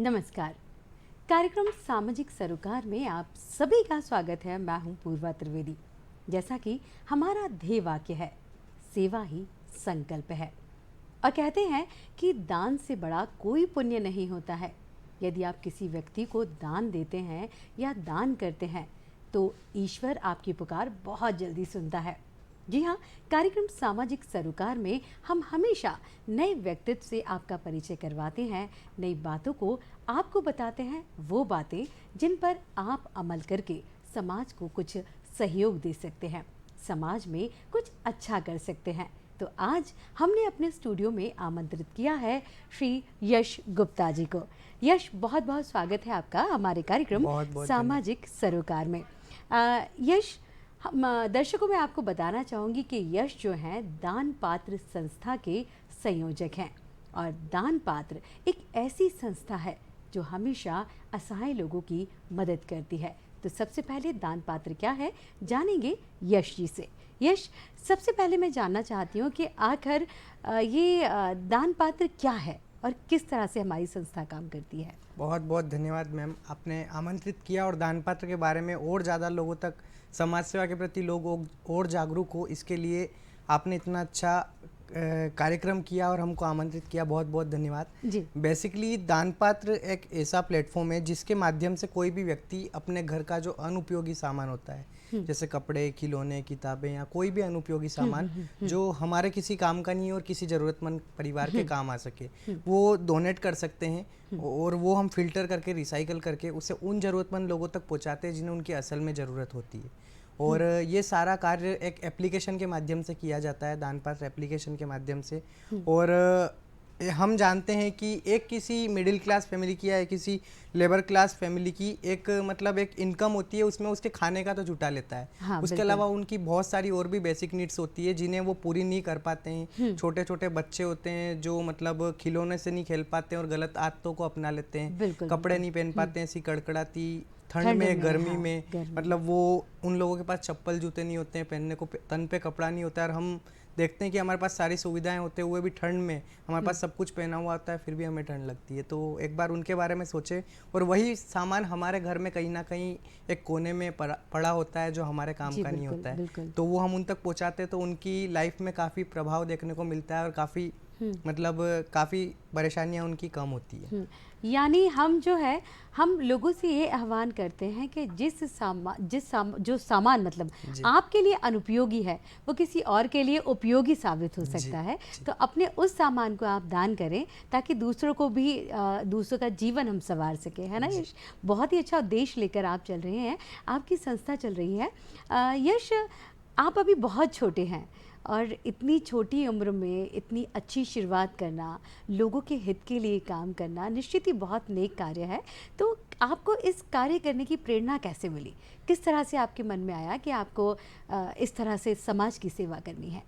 नमस्कार। कार्यक्रम सामाजिक सरोकार में आप सभी का स्वागत है। मैं हूं पूर्वा त्रिवेदी। जैसा कि हमारा ध्येय वाक्य है, सेवा ही संकल्प है, और कहते हैं कि दान से बड़ा कोई पुण्य नहीं होता है। यदि आप किसी व्यक्ति को दान देते हैं या दान करते हैं तो ईश्वर आपकी पुकार बहुत जल्दी सुनता है। जी हाँ, कार्यक्रम सामाजिक सरोकार में हम हमेशा नए व्यक्तित्व से आपका परिचय करवाते हैं, नई बातों को आपको बताते हैं, वो बातें जिन पर आप अमल करके समाज को कुछ सहयोग दे सकते हैं, समाज में कुछ अच्छा कर सकते हैं। तो आज हमने अपने स्टूडियो में आमंत्रित किया है श्री यश गुप्ता जी को। यश, बहुत बहुत स्वागत है आपका हमारे कार्यक्रम बहुत बहुत सामाजिक सरोकार में। यश, हम दर्शकों में आपको बताना चाहूँगी कि यश जो हैं दान पात्र संस्था के संयोजक हैं, और दान पात्र एक ऐसी संस्था है जो हमेशा असहाय लोगों की मदद करती है। तो सबसे पहले दान पात्र क्या है जानेंगे यश जी से। यश, सबसे पहले मैं जानना चाहती हूँ कि आखिर ये दान पात्र क्या है और किस तरह से हमारी संस्था काम करती है। बहुत बहुत धन्यवाद मैम, आपने आमंत्रित किया और दान पात्र के बारे में और ज़्यादा लोगों तक समाज सेवा के प्रति लोग और जागरूक हो, इसके लिए आपने इतना अच्छा कार्यक्रम किया और हमको आमंत्रित किया। बहुत बहुत धन्यवाद जी। बेसिकली दान पात्र एक ऐसा प्लेटफॉर्म है जिसके माध्यम से कोई भी व्यक्ति अपने घर का जो अनुपयोगी सामान होता है, जैसे कपड़े, खिलौने, किताबें या कोई भी अनुपयोगी सामान जो हमारे किसी काम का नहीं है और किसी ज़रूरतमंद परिवार के काम आ सके, वो डोनेट कर सकते हैं और वो हम फिल्टर करके रिसाइकल करके उसे उन ज़रूरतमंद लोगों तक पहुंचाते हैं जिन्हें उनकी असल में ज़रूरत होती है। और ये सारा कार्य एक एप्लीकेशन के माध्यम से किया जाता है, दान पात्र एप्लीकेशन के माध्यम से। और हम जानते हैं कि एक किसी मिडिल क्लास फैमिली की या किसी लेबर क्लास फैमिली की एक मतलब एक इनकम होती है, उसमें उसके खाने का तो जुटा लेता है। हाँ, उसके अलावा उनकी बहुत सारी और भी बेसिक नीड्स होती है जिन्हें वो पूरी नहीं कर पाते हैं। छोटे छोटे बच्चे होते हैं जो मतलब खिलौने से नहीं खेल पाते हैं और गलत आदतों को अपना लेते हैं, कपड़े नहीं पहन पाते हैं ऐसी कड़कड़ाती ठंड में, गर्मी में, मतलब वो उन लोगों के पास चप्पल जूते नहीं होते हैं पहनने को, तन पे कपड़ा नहीं होता है। और हम देखते हैं कि हमारे पास सारी सुविधाएं होते हुए भी ठंड में हमारे पास सब कुछ पहना हुआ होता है, फिर भी हमें ठंड लगती है। तो एक बार उनके बारे में सोचे, और वही सामान हमारे घर में कहीं ना कहीं एक कोने में पड़ा होता है जो हमारे काम का नहीं होता है, तो वो हम उन तक पहुंचाते हैं। तो उनकी लाइफ में काफ़ी प्रभाव देखने को मिलता है और काफ़ी मतलब काफ़ी परेशानियां उनकी कम होती है। यानी हम जो है, हम लोगों से ये आह्वान करते हैं कि जो सामान मतलब आपके लिए अनुपयोगी है वो किसी और के लिए उपयोगी साबित हो सकता है। तो अपने उस सामान को आप दान करें ताकि दूसरों को भी दूसरों का जीवन हम संवार सके, है ना यश? बहुत ही अच्छा उद्देश्य लेकर आप चल रहे हैं, आपकी संस्था चल रही है। यश, आप अभी बहुत छोटे हैं और इतनी छोटी उम्र में इतनी अच्छी शुरुआत करना, लोगों के हित के लिए काम करना निश्चित ही बहुत नेक कार्य है। तो आपको इस कार्य करने की प्रेरणा कैसे मिली? किस तरह से आपके मन में आया कि आपको इस तरह से समाज की सेवा करनी है?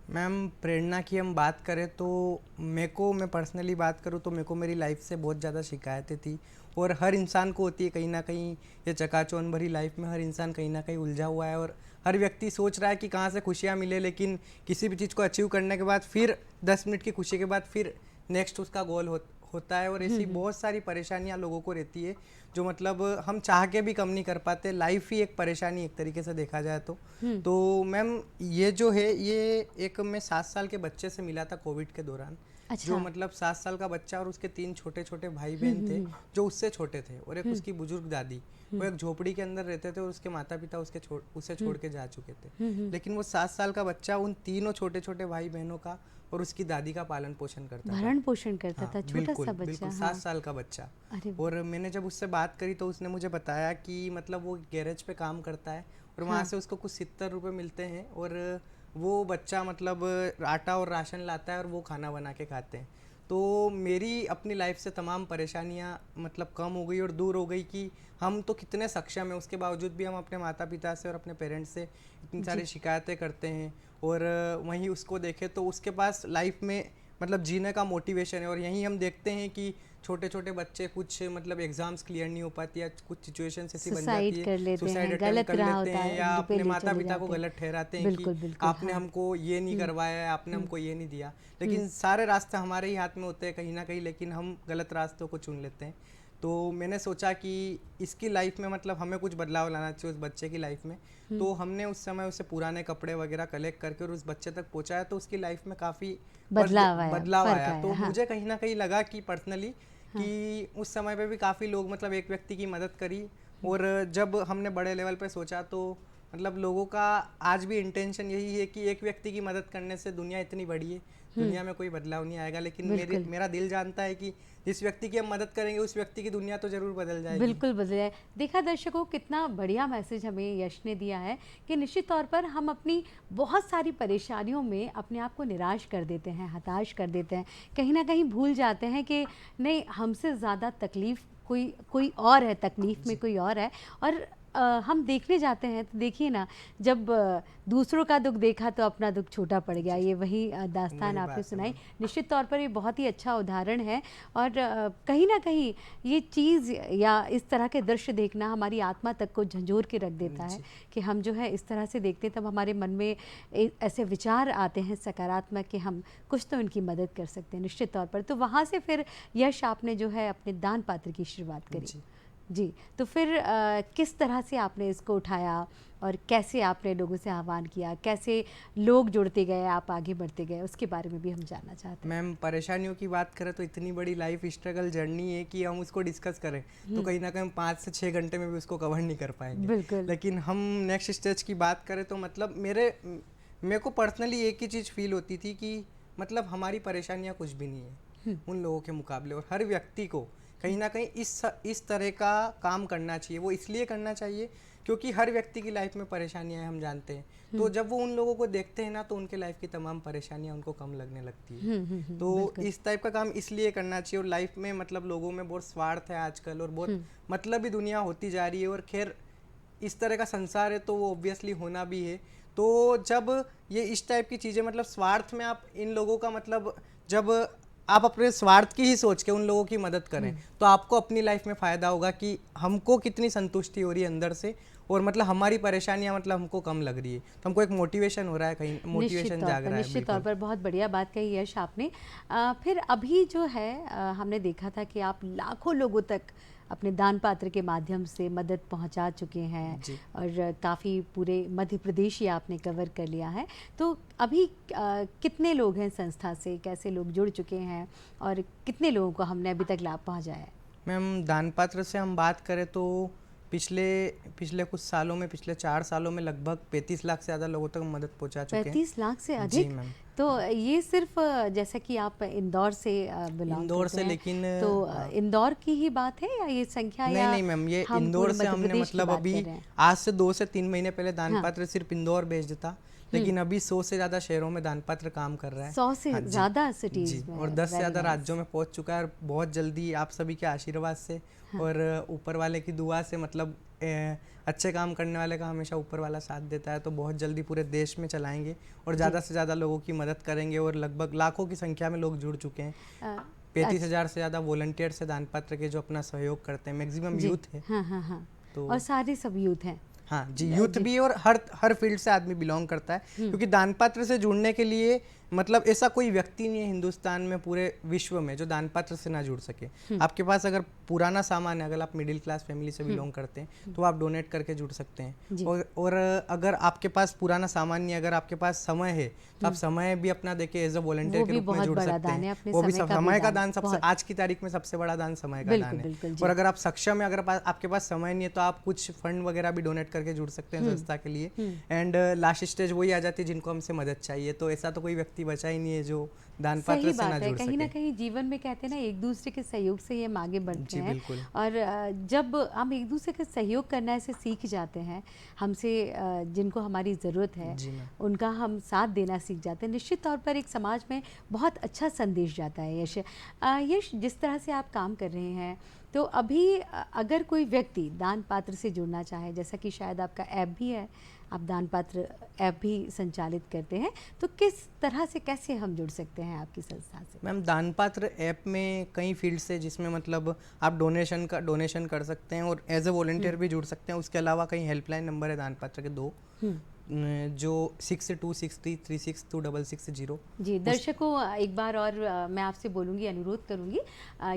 मैम, प्रेरणा की हम बात करें तो मैं पर्सनली बात करूँ तो मेरे को मेरी लाइफ से बहुत ज़्यादा शिकायतें थी, और हर इंसान को होती है कहीं ना कहीं। ये चकाचौंध भरी लाइफ में हर इंसान कहीं ना कहीं उलझा हुआ है और हर व्यक्ति सोच रहा है कि कहाँ से खुशियाँ मिले, लेकिन किसी भी चीज़ को अचीव करने के बाद फिर 10 मिनट की खुशी के बाद फिर नेक्स्ट उसका गोल होता है। और ऐसी बहुत सारी परेशानियां लोगों को रहती है जो मतलब हम चाह के भी कम नहीं कर पाते। लाइफ ही एक परेशानी एक तरीके से देखा जाए तो मैम ये जो है, ये एक मैं 7 साल के बच्चे से मिला था कोविड के दौरान। अच्छा। जो मतलब 7 साल का बच्चा और उसके 3 छोटे छोटे भाई बहन थे जो उससे छोटे थे, और एक उसकी बुजुर्ग दादी। वो एक झोपड़ी के अंदर रहते थे और उसके माता पिता उसे छोड़ के जा चुके थे। लेकिन वो 7 साल का बच्चा उन तीनों छोटे छोटे भाई बहनों का और उसकी दादी का पालन पोषण करता था। भरण पोषण करता था, छोटा बिल्कुल सा बच्चा। बिल्कुल, हाँ। 7 साल का बच्चा। अरे और मैंने जब उससे बात करी तो उसने मुझे बताया कि मतलब वो गैरेज पे काम करता है और वहाँ से उसको कुछ 70 रुपये मिलते हैं, और वो बच्चा मतलब आटा और राशन लाता है और वो खाना बना के खाते हैं। तो मेरी अपनी लाइफ से तमाम परेशानियाँ मतलब कम हो गई और दूर हो गई कि हम तो कितने सक्षम हैं, उसके बावजूद भी हम अपने माता पिता से और अपने पेरेंट्स से इतनी सारी शिकायतें करते हैं। और वहीं उसको देखें तो उसके पास लाइफ में मतलब जीने का मोटिवेशन है। और यहीं हम देखते हैं कि छोटे छोटे बच्चे कुछ मतलब एग्जाम्स क्लियर नहीं हो पाती या कुछ सिचुएशंस ऐसी बन जाती है, सुसाइड अटेम्प्ट कर लेते हैं या अपने माता पिता को गलत ठहराते हैं कि आपने हमको ये नहीं करवाया है, आपने हमको ये नहीं दिया। लेकिन सारे रास्ते हमारे ही हाथ में होते हैं कहीं ना कहीं, लेकिन हम गलत रास्तों को चुन लेते हैं। तो मैंने सोचा कि इसकी लाइफ में मतलब हमें कुछ बदलाव लाना चाहिए उस बच्चे की लाइफ में। तो हमने उस समय उसे पुराने कपड़े वगैरह कलेक्ट करके और उस बच्चे तक पहुंचाया, तो उसकी लाइफ में काफ़ी बदलाव फर्क आया। आया, तो हाँ। मुझे कहीं ना कहीं लगा कि पर्सनली कि उस समय पे भी काफ़ी लोग मतलब एक व्यक्ति की मदद करी, और जब हमने बड़े लेवल पे सोचा तो मतलब लोगों का आज भी इंटेंशन यही है कि एक व्यक्ति की मदद करने से दुनिया इतनी बड़ी है, दुनिया में कोई बदलाव नहीं आएगा, लेकिन मेरा दिल जानता है कि जिस व्यक्ति की हम मदद करेंगे उस व्यक्ति की दुनिया तो जरूर बदल जाएगी। बिल्कुल बदल जाए। देखा दर्शकों, कितना बढ़िया मैसेज हमें यश ने दिया है कि निश्चित तौर पर हम अपनी बहुत सारी परेशानियों में अपने आप को निराश कर देते हैं, हताश कर देते हैं, कहीं ना कहीं भूल जाते हैं कि नहीं, हमसे ज़्यादा तकलीफ़ कोई और है, तकलीफ़ में कोई और है। और हम देखने जाते हैं तो देखिए ना, जब दूसरों का दुख देखा तो अपना दुख छोटा पड़ गया, ये वही दास्तान वही आपने बात है सुनाई। मैम। निश्चित तौर पर ये बहुत ही अच्छा उदाहरण है, और कहीं ना कहीं ये चीज़ या इस तरह के दृश्य देखना हमारी आत्मा तक को झंझोर के रख देता है कि हम जो है इस तरह से देखते हैं, तब हमारे मन में ऐसे विचार आते हैं सकारात्मक कि हम कुछ तो इनकी मदद कर सकते हैं निश्चित तौर पर। तो वहाँ से फिर यश आपने जो है अपने दान पात्र की शुरुआत करी जी। तो फिर किस तरह से आपने इसको उठाया और कैसे आपने लोगों से आह्वान किया, कैसे लोग जुड़ते गए, आप आगे बढ़ते गए, उसके बारे में भी हम जानना चाहते हैं। मैम, परेशानियों की बात करें तो इतनी बड़ी लाइफ स्ट्रगल जर्नी है कि हम उसको डिस्कस करें तो कहीं ना कहीं 5 से 6 घंटे में भी उसको कवर नहीं कर पाएंगे। बिल्कुल। लेकिन हम नेक्स्ट स्टेज की बात करें तो मतलब मेरे को पर्सनली एक ही चीज़ फील होती थी कि मतलब हमारी परेशानियाँ कुछ भी नहीं है उन लोगों के मुकाबले, और हर व्यक्ति को कहीं ना कहीं इस तरह का काम करना चाहिए। वो इसलिए करना चाहिए क्योंकि हर व्यक्ति की लाइफ में परेशानियां हैं, हम जानते हैं। तो जब वो उन लोगों को देखते हैं ना तो उनके लाइफ की तमाम परेशानियां उनको कम लगने लगती है। तो इस टाइप का काम इसलिए करना चाहिए। और लाइफ में मतलब लोगों में बहुत स्वार्थ है आजकल, और बहुत मतलबी दुनिया होती जा रही है, और खैर इस तरह का संसार है तो वो ऑब्वियसली होना भी है। तो जब ये इस टाइप की चीज़ें मतलब स्वार्थ में आप इन लोगों का मतलब जब आप अपने स्वार्थ की ही सोच के उन लोगों की मदद करें तो आपको अपनी लाइफ में फ़ायदा होगा कि हमको कितनी संतुष्टि हो रही है अंदर से, और मतलब हमारी परेशानियां मतलब हमको कम लग रही है, तो हमको एक मोटिवेशन हो रहा है, कहीं मोटिवेशन जाग रहा है। निश्चित तौर पर बहुत बढ़िया बात कही यश आपने। फिर अभी जो है हमने देखा था कि आप लाखों लोगों तक अपने दान पात्र के माध्यम से मदद पहुंचा चुके हैं, और काफ़ी पूरे मध्य प्रदेश ही आपने कवर कर लिया है। तो अभी कितने लोग हैं संस्था से, कैसे लोग जुड़ चुके हैं, और कितने लोगों को हमने अभी तक लाभ पहुंचाया है? मैम, दान पात्र से हम बात करें तो पिछले कुछ सालों में, पिछले 4 सालों में लगभग 35 लाख से ज़्यादा लोगों तक मदद पहुंचा चुके हैं। 35 लाख से जी अधिक? मैम। तो ये सिर्फ जैसा कि आप इंदौर से बिलोंग इंदौर करते से, हैं, लेकिन तो इंदौर की ही बात है या ये संख्या, नहीं या नहीं मैम, ये हम इंदौर पूरे से मध्य हमने प्रदेश की मतलब बात अभी कर रहे हैं? आज से 2 से 3 महीने पहले दान पात्र सिर्फ इंदौर भेज देता, लेकिन अभी 100 से ज़्यादा शहरों में दान पात्र काम कर रहा है। 100 से हाँ जी, ज़्यादा जी, सिटीज में, और 10 से very ज़्यादा nice। राज्यों में पहुंच चुका है, और बहुत जल्दी आप सभी के आशीर्वाद से और ऊपर वाले की दुआ से मतलब अच्छे काम करने वाले का हमेशा ऊपर वाला साथ देता है, तो बहुत जल्दी पूरे देश में चलाएंगे और ज़्यादा से ज़्यादा लोगों की मदद करेंगे, और लगभग लाखों की संख्या में लोग जुड़ चुके हैं। 35,000 से ज़्यादा वॉलंटियर से दान पात्र के जो अपना सहयोग करते हैं, मैक्सिमम यूथ है। हाँ। तो और सारे सब यूथ हैं? हाँ जी, यूथ भी, और हर फील्ड से आदमी बिलोंग करता है, क्योंकि दान पात्र से जुड़ने के लिए मतलब ऐसा कोई व्यक्ति नहीं है हिंदुस्तान में, पूरे विश्व में, जो दान पात्र से ना जुड़ सके। आपके पास अगर पुराना सामान है, अगर आप मिडिल क्लास फैमिली से बिलोंग करते हैं तो आप डोनेट करके जुड़ सकते हैं, और अगर आपके पास पुराना सामान नहीं, अगर आपके पास समय है तो आप समय भी अपना देके एज अ वॉलंटियर के रूप में जुड़ सकते हैं। वो भी समय का दान, सबसे आज की तारीख में सबसे बड़ा दान समय का दान है। और अगर आप सक्षम है, अगर आपके पास समय नहीं है, तो आप कुछ फंड वगैरह भी डोनेट करके जुड़ सकते हैं संस्था के लिए। एंड लास्ट स्टेज वही आ जाती है जिनको हमसे मदद चाहिए, तो ऐसा तो कोई व्यक्ति बचा ही नहीं है जो दान पात्र से ना जुड़ सके। कहीं ना कहीं जीवन में कहते हैं ना, एक दूसरे के सहयोग से ही हम आगे बढ़ते हैं, और जब हम एक दूसरे के सहयोग करना ऐसे सीख जाते हैं, हमसे जिनको हमारी ज़रूरत है उनका हम साथ देना सीख जाते हैं, निश्चित तौर पर एक समाज में बहुत अच्छा संदेश जाता है। यश, जिस तरह से आप काम कर रहे हैं, तो अभी अगर कोई व्यक्ति दान पात्र से जुड़ना चाहे, जैसा कि शायद आपका ऐप भी है, आप दान पात्र ऐप भी संचालित करते हैं, तो किस तरह से, कैसे हम जुड़ सकते हैं आपकी संस्था से? मैम, दान पात्र ऐप में कई फील्ड्स है जिसमें मतलब आप डोनेशन कर सकते हैं, और एज ए वॉलंटियर भी जुड़ सकते हैं। उसके अलावा कई हेल्पलाइन नंबर है दान पात्र के 2, जो 6263362660 जी दर्शकों, एक बार और मैं आपसे बोलूँगी, अनुरोध करूँगी,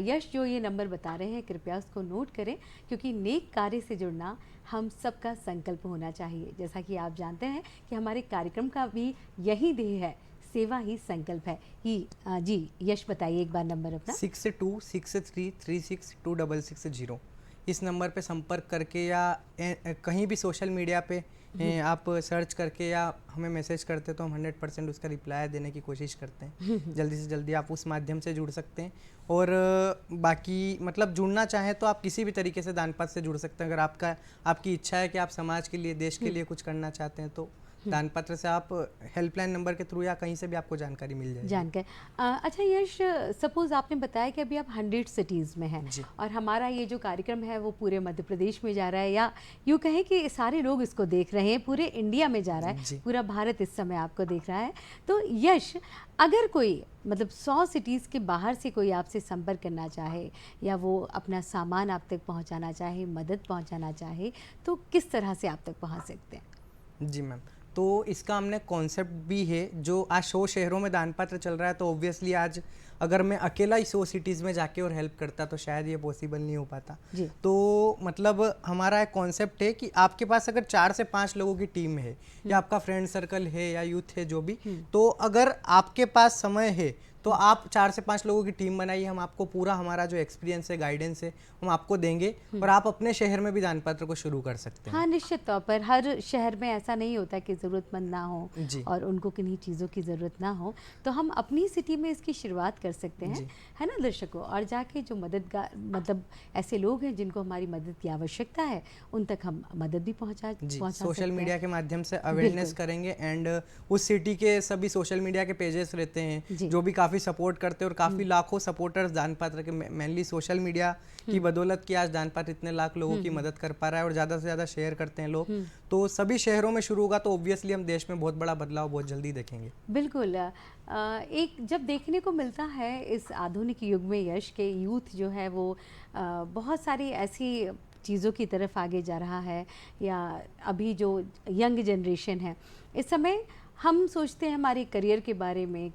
यश जो ये नंबर बता रहे हैं कृपया उसको नोट करें, क्योंकि नेक कार्य से जुड़ना हम सबका संकल्प होना चाहिए। जैसा कि आप जानते हैं कि हमारे कार्यक्रम का भी यही ध्येय है, सेवा ही संकल्प है। जी यश बताइए एक बार नंबर अपना। 6263362660। इस नंबर पे संपर्क करके या कहीं भी सोशल मीडिया पे आप सर्च करके या हमें मैसेज करते तो हम 100% उसका रिप्लाई देने की कोशिश करते हैं। जल्दी से जल्दी आप उस माध्यम से जुड़ सकते हैं। और बाकी मतलब जुड़ना चाहें तो आप किसी भी तरीके से दान पात्र से जुड़ सकते हैं। अगर आपकी इच्छा है कि आप समाज के लिए, देश के लिए कुछ करना चाहते हैं तो दान पत्र से आप हेल्पलाइन नंबर के थ्रू या कहीं से भी आपको जानकारी मिल जाएगी। जानकर अच्छा यश, सपोज आपने बताया कि अभी आप 100 सिटीज़ में हैं और हमारा ये जो कार्यक्रम है वो पूरे मध्य प्रदेश में जा रहा है, या यूँ कहें कि सारे लोग इसको देख रहे हैं, पूरे इंडिया में जा रहा है, पूरा भारत इस समय आपको देख रहा है। तो यश, अगर कोई मतलब 100 सिटीज़ के बाहर से कोई आपसे संपर्क करना चाहे या वो अपना सामान आप तक पहुँचाना चाहे, मदद पहुँचाना चाहे, तो किस तरह से आप तक पहुँच सकते हैं? जी मैम, तो इसका हमने कॉन्सेप्ट भी है। जो आज 100 शहरों में दान पत्र चल रहा है, तो ऑब्वियसली आज अगर मैं अकेला ही 100 सिटीज़ में जाके और हेल्प करता तो शायद ये पॉसिबल नहीं हो पाता। तो मतलब हमारा एक कॉन्सेप्ट है कि आपके पास अगर 4 से 5 लोगों की टीम है या आपका फ्रेंड सर्कल है या यूथ है जो भी, तो अगर आपके पास समय है तो आप 4 से 5 लोगों की टीम बनाइए। हम आपको पूरा हमारा जो एक्सपीरियंस है, गाइडेंस है, हम आपको देंगे और आप अपने शहर में भी दान पत्र को शुरू कर सकते हैं। हाँ, निश्चित तौर पर हर शहर में ऐसा नहीं होता कि ज़रूरतमंद ना हो और उनको किन्हीं चीज़ों की ज़रूरत ना हो, तो हम अपनी सिटी में इसकी शुरुआत कर सकते हैं, है ना दर्शकों। और जाके जो मददगार, मतलब ऐसे लोग हैं जिनको हमारी मदद की आवश्यकता है, उन तक हम मदद भी पहुँचा सोशल मीडिया के माध्यम से अवेयरनेस करेंगे। एंड उस सिटी के सभी सोशल मीडिया के पेजेस रहते हैं जो भी काफ़ी सपोर्ट करते हैं और काफ़ी लाखों सपोर्टर्स दान पात्र के, मेनली सोशल मीडिया की बदौलत की आज दान पात्र इतने लाख लोगों की मदद कर पा रहा है और ज़्यादा से ज़्यादा शेयर करते हैं लोग। तो सभी शहरों में शुरू होगा तो ऑब्वियसली हम देश में बहुत बड़ा बदलाव बहुत जल्दी देखेंगे। बिल्कुल। एक जब देखने को मिलता है इस आधुनिक युग में यश के यूथ जो है वो बहुत सारी ऐसी चीज़ों की तरफ आगे जा रहा है, या अभी जो यंग जनरेशन है इस समय हम सोचते हैं हमारे करियर के बारे में,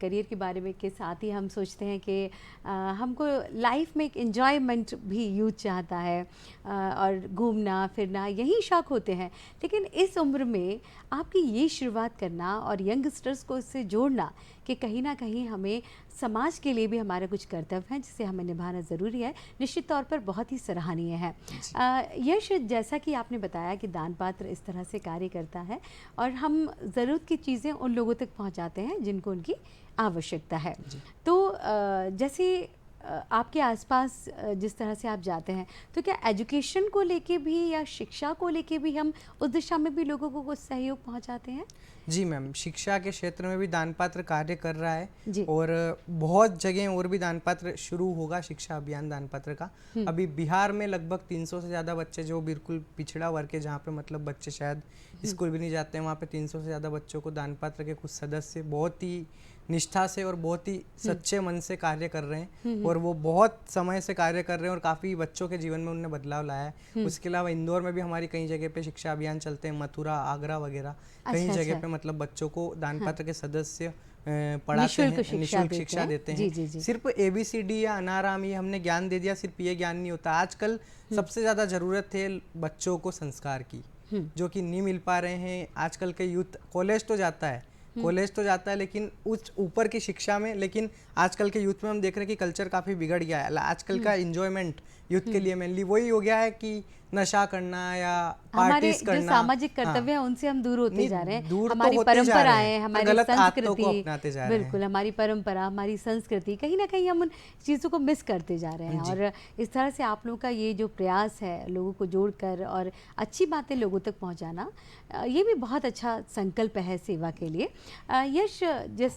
के साथ ही हम सोचते हैं कि हमको लाइफ में एक एन्जॉयमेंट भी यूथ चाहता है, और घूमना फिरना यही शौक़ होते हैं। लेकिन इस उम्र में आपकी ये शुरुआत करना और यंगस्टर्स को इससे जोड़ना कि कहीं ना कहीं हमें समाज के लिए भी हमारा कुछ कर्तव्य है जिसे हमें निभाना ज़रूरी है, निश्चित तौर पर बहुत ही सराहनीय है। यश, जैसा कि आपने बताया कि दान पात्र इस तरह से कार्य करता है और हम ज़रूरत की चीज़ें उन लोगों तक पहुंचाते हैं जिनको उनकी आवश्यकता है। तो जैसे आपके आसपास जिस तरह से आप जाते हैं, तो क्या एजुकेशन को लेके भी या शिक्षा को लेके भी हम उस दिशा में भी लोगों को कुछ सहयोग पहुंचाते हैं? जी मैम, शिक्षा के क्षेत्र में भी दान पात्र कार्य कर रहा है और बहुत जगह और भी दान पात्र शुरू होगा, शिक्षा अभियान दान पात्र का। अभी बिहार में लगभग 300 से ज़्यादा बच्चे, जो बिल्कुल पिछड़ा वर्ग है जहाँ पे मतलब बच्चे शायद स्कूल भी नहीं जाते हैं, वहाँ पे 300 से ज़्यादा बच्चों को दान पात्र के कुछ सदस्य बहुत ही निष्ठा से और बहुत ही सच्चे मन से कार्य कर रहे हैं और वो बहुत समय से कार्य कर रहे हैं और काफ़ी बच्चों के जीवन में उन्होंने बदलाव लाया है। उसके अलावा इंदौर में भी हमारी कई जगह पे शिक्षा अभियान चलते हैं, मथुरा, आगरा वगैरह कई जगह पे मतलब बच्चों को दान पात्र के सदस्य पढ़ाते हैं, निःशुल्क शिक्षा देते हैं। सिर्फ ABCD या अनाराम ये हमने ज्ञान दे दिया, सिर्फ ये ज्ञान नहीं होता। आजकल सबसे ज़्यादा ज़रूरत है बच्चों को संस्कार की, जो कि नहीं मिल पा रहे हैं। आजकल के यूथ कॉलेज तो जाता है लेकिन उस ऊपर की शिक्षा में, लेकिन आजकल के यूथ में हम देख रहे हैं कि कल्चर काफ़ी बिगड़ गया है। आजकल का एंजॉयमेंट यूथ के लिए मेनली वही हो गया है कि नशा करना या पार्टीज करना। जो सामाजिक कर्तव्य है उनसे हम दूर होते जा रहे हैं। हमारी परंपराएं, हमारी संस्कृति, बिल्कुल हमारी परंपरा, हमारी संस्कृति, कहीं ना कहीं हम उन चीज़ों को मिस करते जा रहे हैं। और इस तरह से आप लोगों का ये जो प्रयास है लोगों को जोड़कर और अच्छी बातें लोगों तक पहुंचाना, ये भी बहुत अच्छा संकल्प है सेवा के लिए। यश,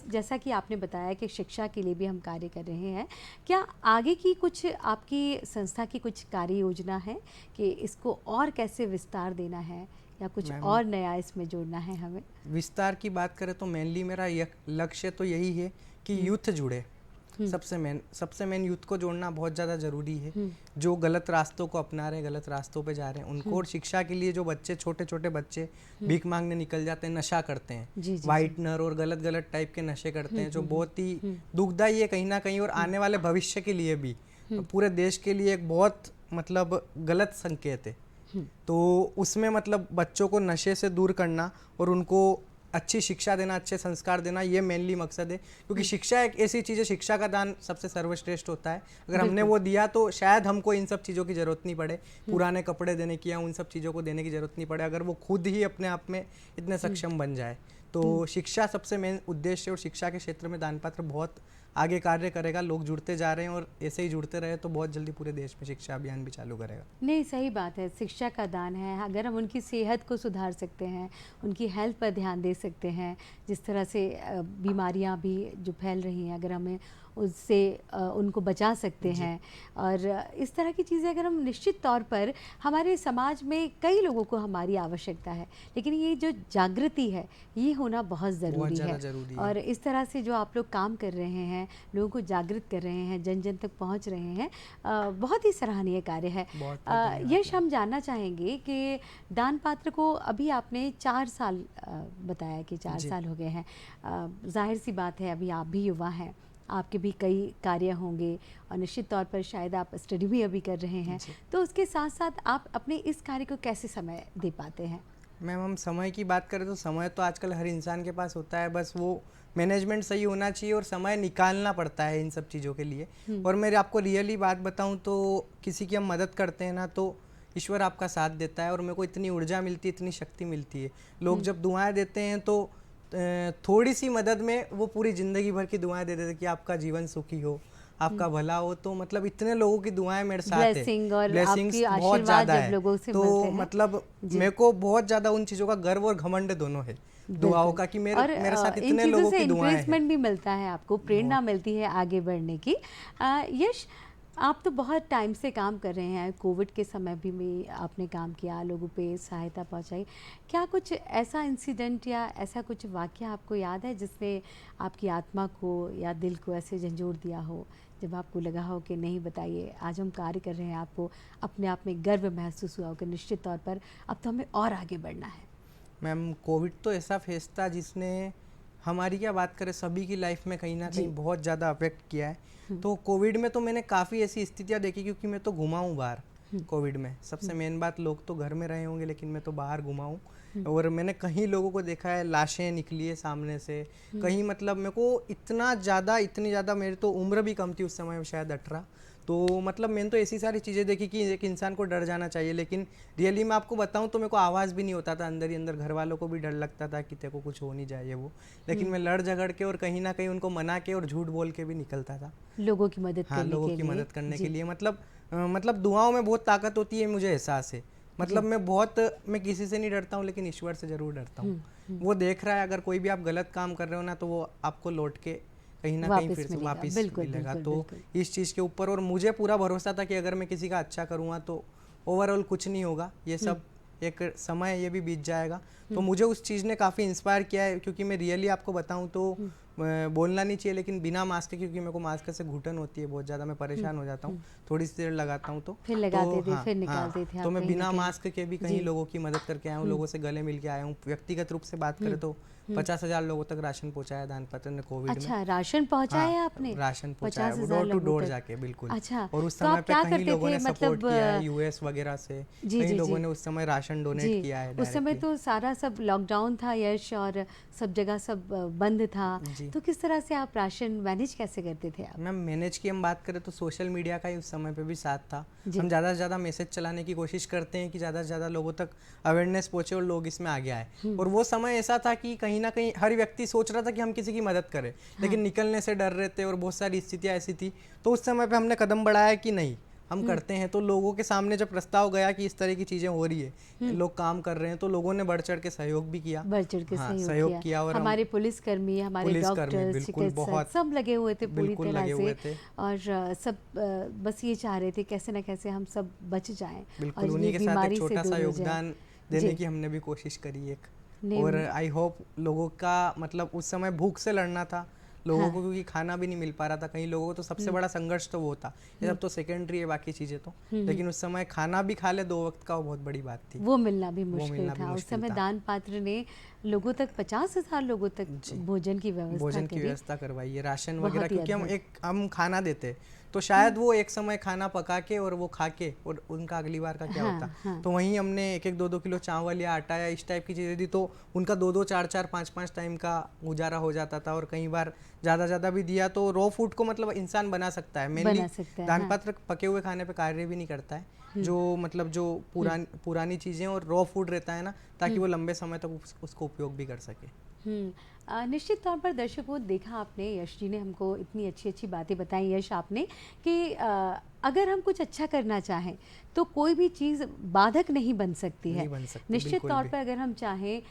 जैसा कि आपने बताया कि शिक्षा के लिए भी हम कार्य कर रहे हैं, क्या आगे की कुछ आपकी संस्था की कुछ कार्य योजना है कि इसको और कैसे विस्तार देना है या कुछ और नया इसमें जोड़ना है हमें? विस्तार की बात करें तो मेनली मेरा लक्ष्य तो यही है कि यूथ जुड़े। सबसे मेन यूथ को जोड़ना बहुत ज़्यादा ज़रूरी है। जो गलत रास्तों को अपना रहे हैं, गलत रास्तों पे जा रहे हैं उनको, और शिक्षा के लिए जो बच्चे छोटे छोटे बच्चे भीख मांगने निकल जाते हैं, नशा करते हैं, वाइटनर और गलत गलत टाइप के नशे करते हैं, जो बहुत ही दुखदाई है कहीं ना कहीं, और आने वाले भविष्य के लिए भी, पूरे देश के लिए एक बहुत मतलब गलत संकेत है। तो उसमें मतलब बच्चों को नशे से दूर करना और उनको अच्छी शिक्षा देना, अच्छे संस्कार देना, ये मेनली मकसद है। क्योंकि शिक्षा एक ऐसी चीज़ है, शिक्षा का दान सबसे सर्वश्रेष्ठ होता है। अगर हमने वो दिया तो शायद हमको इन सब चीज़ों की ज़रूरत नहीं पड़े, पुराने कपड़े देने की या उन सब चीज़ों को देने की ज़रूरत नहीं पड़े, अगर वो खुद ही अपने आप में इतने सक्षम बन जाए। तो शिक्षा सबसे मेन उद्देश्य है, और शिक्षा के क्षेत्र में दान पात्र बहुत आगे कार्य करेगा। लोग जुड़ते जा रहे हैं और ऐसे ही जुड़ते रहे तो बहुत जल्दी पूरे देश में शिक्षा अभियान भी चालू करेगा। नहीं, सही बात है, शिक्षा का दान है। अगर हम उनकी सेहत को सुधार सकते हैं, उनकी हेल्थ पर ध्यान दे सकते हैं, जिस तरह से बीमारियां भी जो फैल रही हैं, अगर हमें उससे उनको बचा सकते हैं, और इस तरह की चीज़ें अगर हम निश्चित तौर पर, हमारे समाज में कई लोगों को हमारी आवश्यकता है, लेकिन ये जो जागृति है ये होना बहुत ज़रूरी है। और इस तरह से जो आप लोग काम कर रहे हैं, लोगों को जागृत कर रहे हैं, जन जन तक पहुंच रहे हैं, बहुत ही सराहनीय कार्य है। यश, हम जानना चाहेंगे कि दान पात्र को अभी आपने 4 साल बताया कि 4 साल हो गए हैं। जाहिर सी बात है, अभी आप भी युवा हैं, आपके भी कई कार्य होंगे, और निश्चित तौर पर शायद आप स्टडी भी अभी कर रहे हैं, तो उसके साथ साथ आप अपने इस कार्य को कैसे समय दे पाते हैं? मैम, हम समय की बात करें तो समय तो आजकल हर इंसान के पास होता है, बस वो मैनेजमेंट सही होना चाहिए और समय निकालना पड़ता है इन सब चीज़ों के लिए। और मैं आपको रियली बात बताऊं तो किसी की हम मदद करते हैं ना, तो ईश्वर आपका साथ देता है, और मेरे को इतनी ऊर्जा मिलती है, इतनी शक्ति मिलती है। लोग जब दुआएं देते हैं तो थोड़ी सी मदद में वो पूरी ज़िंदगी भर की दुआएं दे देते कि आपका जीवन सुखी हो, आपका भला हो। तो मतलब इतने लोगों की दुआएं मेरे साथ है, ब्लेसिंग्स बहुत ज़्यादा है। तो मतलब मेरे को बहुत ज़्यादा उन चीज़ों का गर्व और घमंड दोनों है, दुआओं का, कि मेरे साथ इतने लोगों की दुआएं हैं। इंकरेजमेंट भी मिलता है, आपको प्रेरणा मिलती है आगे बढ़ने की। यश, आप तो बहुत टाइम से काम कर रहे हैं, कोविड के समय भी आपने काम किया, लोगों पे सहायता पहुंचाई। क्या कुछ ऐसा इंसिडेंट या ऐसा कुछ वाकया आपको याद है जिसने आपकी आत्मा को या दिल को ऐसे झंझोर दिया हो, जब आपको लगा हो कि नहीं, बताइए, आज हम कार्य कर रहे हैं, आपको अपने आप में गर्व महसूस हुआ हो कि निश्चित तौर पर अब तो हमें और आगे बढ़ना है? मैम, कोविड तो ऐसा फेज था जिसने हमारी क्या बात करें, सभी की लाइफ में कहीं ना कहीं बहुत ज़्यादा अफेक्ट किया है। तो कोविड में तो मैंने काफ़ी ऐसी स्थितियाँ देखी, क्योंकि मैं तो घुमा हूँ बाहर कोविड में। सबसे मेन बात, लोग तो घर में रहे होंगे लेकिन मैं तो बाहर घुमा हूँ, और मैंने कहीं लोगों को देखा है, लाशें निकली है सामने से कहीं। मतलब मेरे को इतनी ज़्यादा, मेरी तो उम्र भी कम थी उस समय, शायद 18। तो मतलब मैंने तो ऐसी सारी चीज़ें देखी कि एक इंसान को डर जाना चाहिए, लेकिन रियली मैं आपको बताऊं तो मेरे को आवाज़ भी नहीं होता था, अंदर ही अंदर घर वालों को भी डर लगता था कि तेरे को कुछ हो नहीं जाए वो। लेकिन मैं लड़ झगड़ के और कहीं ना कहीं उनको मना के और झूठ बोल के भी निकलता था लोगों की मदद करने के लिए। लोगों की मदद करने के लिए। मतलब दुआओं में बहुत ताकत होती है, मुझे एहसास है। मतलब मैं किसी से नहीं डरता हूँ, लेकिन ईश्वर से जरूर डरता हूँ। वो देख रहा है, अगर कोई भी आप गलत काम कर रहे हो ना, तो वो आपको लौट के कहीं ना कहीं फिर से वापस मिलेगा। तो इस चीज़ के ऊपर और मुझे पूरा भरोसा था कि अगर मैं किसी का अच्छा करूँगा तो ओवरऑल कुछ नहीं होगा, ये सब एक समय, ये भी बीत जाएगा। तो मुझे उस चीज़ ने काफ़ी इंस्पायर किया है, क्योंकि मैं रियली आपको बताऊँ तो बोलना नहीं चाहिए, लेकिन बिना मास्क के, क्योंकि मेरे को मास्क से घुटन होती है बहुत ज़्यादा, मैं परेशान हो जाता हूँ, थोड़ी सी देर लगाता हूँ तो फिर लगाते थे, फिर निकालते थे। तो मैं बिना मास्क के भी कहीं लोगों की मदद करके आया हूँ, लोगों से गले मिल के आया हूँ। व्यक्तिगत रूप से बात करें तो 50,000 लोगों तक राशन पहुंचाया दान पात्र ने कोविड में। अच्छा, राशन पहुंचाया आपने? राशन पहुंचाया, डोर टू डोर जाके, बिल्कुल। अच्छा, और उस समय पे कई लोगों ने सपोर्ट किया है, यूएस वगैरह से कई लोगों ने उस समय राशन डोनेट किया है। उस समय तो सारा सब लॉकडाउन था यश, और सब जगह सब बंद था, तो किस तरह से आप राशन मैनेज कैसे करते थे आप? मैम, मैनेज की हम बात करें तो सोशल मीडिया का ही उस समय पे भी साथ था। हम ज़्यादा से ज़्यादा मैसेज चलाने की कोशिश करते हैं कि ज़्यादा से ज़्यादा लोगों तक अवेयरनेस पहुँचे और लोग इसमें आगे आए। और वो समय ऐसा था कि कहीं ना कहीं हर व्यक्ति सोच रहा था कि हम किसी की मदद करें, लेकिन निकलने से डर रहे थे, और बहुत सारी स्थितियाँ ऐसी थी। तो उस समय पे हमने कदम बढ़ाया कि नहीं, हम करते हैं। तो लोगों के सामने जब प्रस्ताव गया कि इस तरह की चीजें हो रही है, लोग काम कर रहे हैं, तो लोगों ने बढ़ चढ़ के सहयोग भी किया, बढ़ चढ़ के सहयोग किया। और हमारे पुलिसकर्मी, हमारे डॉक्टर, चिकित्सक सब लगे हुए थे पूरी तरह से, और सब बस ये चाह रहे थे कैसे न कैसे हम सब बच जाएं। बिल्कुल, उन्हीं के साथ एक छोटा सा योगदान देने की हमने भी कोशिश करी एक। और आई होप लोगों का, मतलब उस समय भूख से लड़ना था, लोगों को, क्योंकि खाना भी नहीं मिल पा रहा था कई लोगों को, तो सबसे बड़ा संघर्ष तो वो था। ये सब तो सेकेंडरी है बाकी चीजें तो, लेकिन उस समय खाना भी खा ले 2 वक्त का, वो बहुत बड़ी बात थी। वो मिलना भी वो मुश्किल मिलना भी था। उस मुश्किल समय था। दान पात्र ने लोगों तक 50,000 लोगों तक जी। भोजन की व्यवस्था भोजन की करी। व्यवस्था करवाई है, राशन बहुत वगैरह, ही क्योंकि अद्भुत। हम खाना देते, तो शायद वो एक समय खाना पका के और वो खा के, और उनका अगली बार का क्या हाँ, होता, हाँ। तो वहीं हमने 1-1 2-2 किलो चावल या आटा या इस टाइप की चीज़ें दी, तो उनका 2-2 4-4 5-5 टाइम का गुजारा हो जाता था। और कई बार ज़्यादा भी दिया तो रॉ फूड को मतलब इंसान बना सकता है। मेनली बना सकता है, दान हाँ। पात्र पके हुए खाने पे कार्य भी नहीं करता है, जो मतलब जो पुरानी चीज़ें और रॉ फूड रहता है ना, ताकि वो लंबे समय तक उसको उपयोग भी कर सके। निश्चित तौर पर दर्शकों, देखा आपने, यश जी ने हमको इतनी अच्छी अच्छी बातें बताई, यश आपने, कि अगर हम कुछ अच्छा करना चाहें तो कोई भी चीज़ बाधक नहीं बन सकती है। नहीं बन सकती, निश्चित बिल्कुल तौर भी। पर अगर हम चाहें,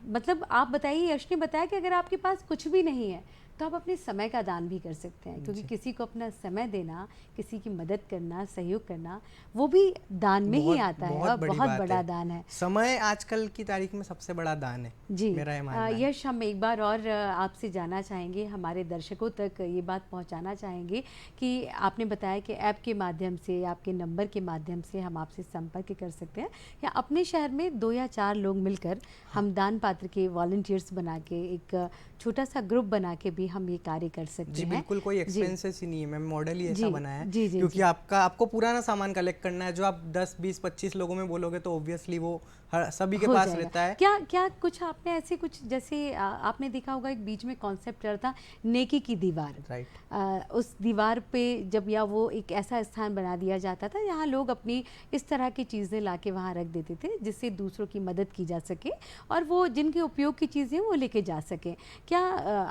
मतलब आप बताइए, यश ने बताया कि अगर आपके पास कुछ भी नहीं है तो आप अपने समय का दान भी कर सकते हैं, क्योंकि किसी को अपना समय देना, किसी की मदद करना, सहयोग करना, वो भी दान में ही आता है, और बड़ी बहुत बात बड़ा है। दान है। समय आजकल की तारीख में सबसे बड़ा दान है, जी। मेरा ये मानना है। यश, हम एक बार और आपसे जानना चाहेंगे, हमारे दर्शकों तक ये बात पहुंचाना चाहेंगे कि आपने बताया कि ऐप के माध्यम से, आपके नंबर के माध्यम से हम आपसे संपर्क कर सकते हैं, या अपने शहर में 2 या 4 लोग मिलकर हम दान पात्र के वॉलंटियर्स बना के, एक छोटा सा ग्रुप बना के भी हम ये कार्य कर सकते जी हैं। बिल्कुल, कोई जी एक्सपेंसेस ही नहीं है मैम, मॉडल ही ऐसा जी बनाया है। जी जी क्योंकि जी। आपको पुराना सामान कलेक्ट करना है, जो आप 10 20 25 लोगों में बोलोगे तो ऑब्वियसली वो सभी के हो पास जाएगा। रहता है। क्या क्या कुछ आपने ऐसे कुछ, जैसे आपने देखा होगा एक बीच में कॉन्सेप्ट चल था, नेकी की दीवार। राइट। उस दीवार पे जब, या वो एक ऐसा स्थान बना दिया जाता था जहाँ लोग अपनी इस तरह की चीज़ें लाके वहाँ रख देते थे, जिससे दूसरों की मदद की जा सके और वो जिनके उपयोग की चीज़ें वो लेके जा सकें। क्या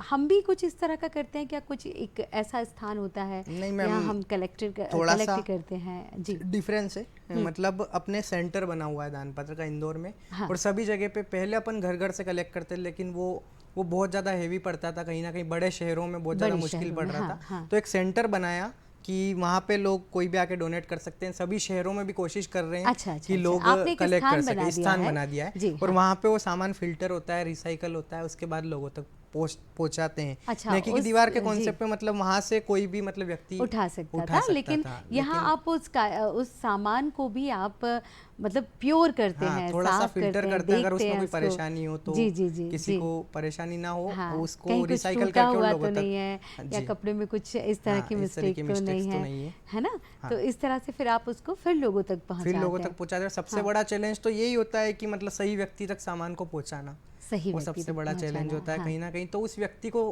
हम भी कुछ इस तरह का करते हैं? क्या कुछ एक ऐसा स्थान होता है नहीं यहाँ मैम, हम थोड़ा कलेक्ट सा करते हैं? जी। डिफरेंस है। मतलब अपने सेंटर बना हुआ है दान पात्र का इंदौर में, हाँ। और सभी जगह पे पहले अपन घर घर से कलेक्ट करते थे, लेकिन वो बहुत ज़्यादा हेवी पड़ता था, कहीं ना कहीं बड़े शहरों में बहुत ज़्यादा बड़े मुश्किल शहरों पड़ में, रहा हाँ, था। हाँ। तो एक सेंटर बनाया कि वहाँ पे लोग कोई भी आके डोनेट कर सकते हैं। सभी शहरों में भी कोशिश कर रहे हैं अच्छा, अच्छा, कि अच्छा। लोग आपने एक कलेक्ट कर स्थान बना सके, दिया स्थान है। बना दिया है। जी, और हाँ। वहाँ पे वो सामान फिल्टर होता है, रिसाइकल होता है, उसके बाद लोगों तक पहुँचाते हैं। अच्छा, नेकी की उस दीवार के जी। कॉन्सेप्ट में मतलब वहाँ से कोई भी मतलब व्यक्ति उठा सकता उठा था, सकता लेकिन था, यहाँ लेकिन आप उस सामान को भी आप मतलब प्योर करते हाँ, हैं, थोड़ा सा साफ फिल्टर करते हैं, करते हैं। अगर देखते उसमें हैं कोई उसको। परेशानी हो तो जी जी जी किसी जी। को परेशानी ना हो, हाँ, उसको कहीं कुछ रिसाइकल टूटा करके और हुआ लोगों तो तक। नहीं है, या जी कपड़े में कुछ इस तरह हाँ, की इस तरह मिस्टेक की तो नहीं मिस्टेक्स तो है, नहीं है। है ना? हाँ। तो इस तरह से फिर आप उसको फिर लोगों तक फिर लोगों पहुँचाते तक हैं। पहुंचाते हैं। सबसे हाँ। बड़ा चैलेंज तो यही होता है कि मतलब सही व्यक्ति तक सामान को पहुंचाना, सही वो व्यक्ति सबसे तक बड़ा चैलेंज पहुँचाना, होता है हाँ। कहीं ना कहीं। तो उस व्यक्ति को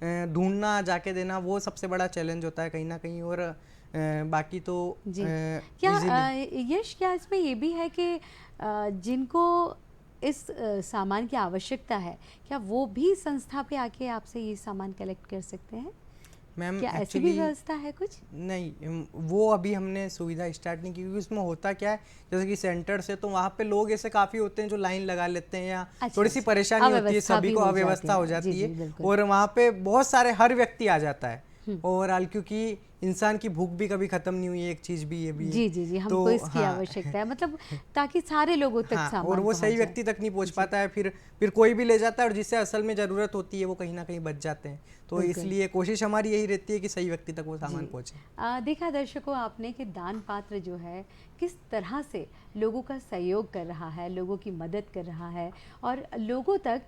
ढूंढना, जाके देना, वो सबसे बड़ा चैलेंज होता है कहीं ना कहीं। और बाकी तो जी। क्या इजीली यश, क्या इसमें ये भी है कि जिनको इस सामान की आवश्यकता है, क्या वो भी संस्था पे आके आपसे ये सामान कलेक्ट कर सकते हैं? मैम क्या ऐसी भी एक्चुअली व्यवस्था है कुछ? नहीं, वो अभी हमने सुविधा स्टार्ट नहीं की, क्योंकि उसमें होता क्या है, जैसे कि सेंटर से तो वहाँ पे लोग ऐसे काफ़ी होते हैं जो लाइन लगा लेते हैं, या अच्छा, थोड़ी सी अच्छा। परेशानी होती है, अव्यवस्था सभी भी को हो जाती अव्यवस्था हो है। जी, जाती जी, है। बिल्कुल। और वहाँ पे बहुत सारे हर व्यक्ति आ जाता है ओवरऑल, क्योंकि इंसान की भूख भी कभी ख़त्म नहीं हुई है, एक चीज़ भी ये भी है। जी जी जी, तो हमको इसकी हाँ आवश्यकता है, मतलब ताकि सारे लोगों तक हाँ, और सामान वो पहुंच सही जाए। व्यक्ति तक नहीं पहुंच पाता है, फिर कोई भी ले जाता है, और जिसे असल में ज़रूरत होती है वो कहीं ना कहीं बच जाते हैं। तो बिल्कुल। इसलिए कोशिश हमारी यही रहती है कि सही व्यक्ति तक वो सामान जी। पहुंचे। देखा दर्शकों आपने कि दान पात्र जो है किस तरह से लोगों का सहयोग कर रहा है, लोगों की मदद कर रहा है, और लोगों तक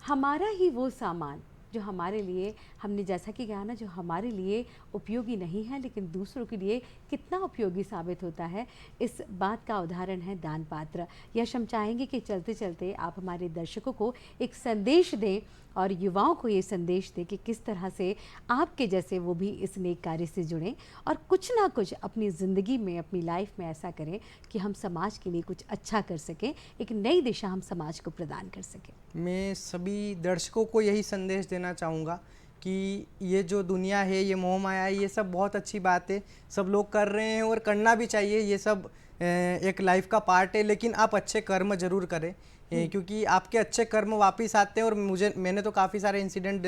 हमारा ही वो सामान जो हमारे लिए, हमने जैसा कि कहा ना, जो हमारे लिए उपयोगी नहीं है लेकिन दूसरों के लिए कितना उपयोगी साबित होता है, इस बात का उदाहरण है दान पात्र। यश, हम चाहेंगे कि चलते चलते आप हमारे दर्शकों को एक संदेश दें, और युवाओं को ये संदेश दें कि किस तरह से आपके जैसे वो भी इस नेक कार्य से जुड़ें, और कुछ ना कुछ अपनी ज़िंदगी में, अपनी लाइफ में ऐसा करें कि हम समाज के लिए कुछ अच्छा कर सकें, एक नई दिशा हम समाज को प्रदान कर सकें। मैं सभी दर्शकों को यही संदेश देना चाहूँगा कि ये जो दुनिया है, ये मोह माया है, ये सब बहुत अच्छी बात है, सब लोग कर रहे हैं और करना भी चाहिए। ये सब एक लाइफ का पार्ट है, लेकिन आप अच्छे कर्म जरूर करें, क्योंकि आपके अच्छे कर्म वापस आते हैं। और मैंने तो काफ़ी सारे इंसिडेंट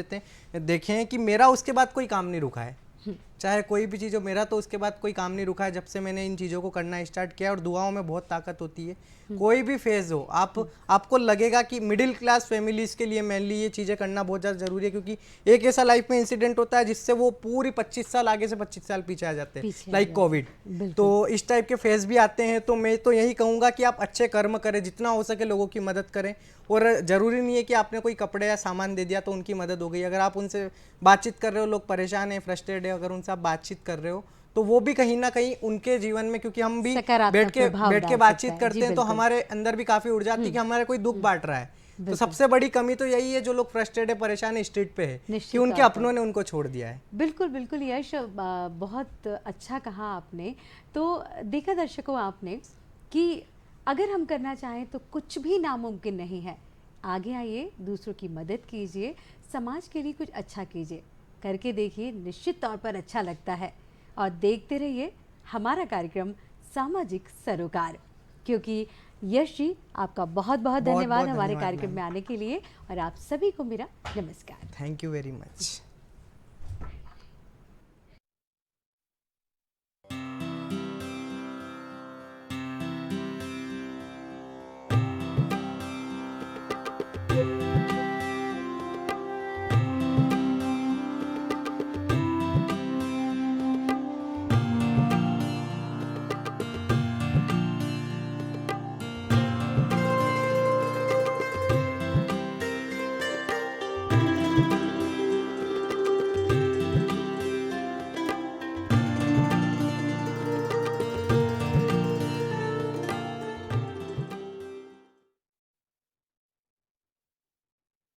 देखे हैं कि मेरा उसके बाद कोई काम नहीं रुका है, चाहे कोई भी चीज़ हो। मेरा तो उसके बाद कोई काम नहीं रुका है जब से मैंने इन चीज़ों को करना स्टार्ट किया, और दुआओं में बहुत ताकत होती है। कोई भी फेज हो, आपको लगेगा कि मिडिल क्लास फैमिलीज के लिए मेनली ये चीज़ें करना बहुत ज़्यादा जरूरी है, क्योंकि एक ऐसा लाइफ में इंसिडेंट होता है जिससे वो पूरी 25 साल आगे से 25 साल पीछे आ जाते हैं, लाइक कोविड। तो इस टाइप के फेज भी आते हैं। तो मैं तो यही कहूँगा कि आप अच्छे कर्म करें, जितना हो सके लोगों की मदद करें। और ज़रूरी नहीं है कि आपने कोई कपड़े या सामान दे दिया तो उनकी मदद हो गई। अगर आप उनसे बातचीत कर रहे हो, लोग परेशान हैं, फ्रस्ट्रेटेड है, अगर उनसे आप बातचीत कर रहे हो तो वो भी कहीं ना कहीं उनके जीवन में, क्योंकि हम भी बैठ के बातचीत करते हैं तो हमारे अंदर भी काफ़ी ऊर्जा आती है कि हमारे कोई दुख बांट रहा है। तो सबसे बड़ी कमी तो यही है, जो लोग फ्रस्ट्रेटेड है, परेशान है, स्ट्रीट पे है, कि उनके अपनों ने उनको छोड़ दिया है। बिल्कुल बिल्कुल यश, बहुत अच्छा कहा आपने। तो देखा दर्शकों आपने कि अगर हम करना चाहें तो कुछ भी नामुमकिन नहीं है। आगे आइए, दूसरों की मदद कीजिए, समाज के लिए कुछ अच्छा कीजिए, करके देखिए, निश्चित तौर पर अच्छा लगता है। और देखते रहिए हमारा कार्यक्रम सामाजिक सरोकार, क्योंकि यश जी आपका बहुत बहुत धन्यवाद हमारे कार्यक्रम में आने के लिए, और आप सभी को मेरा नमस्कार। Thank you very much.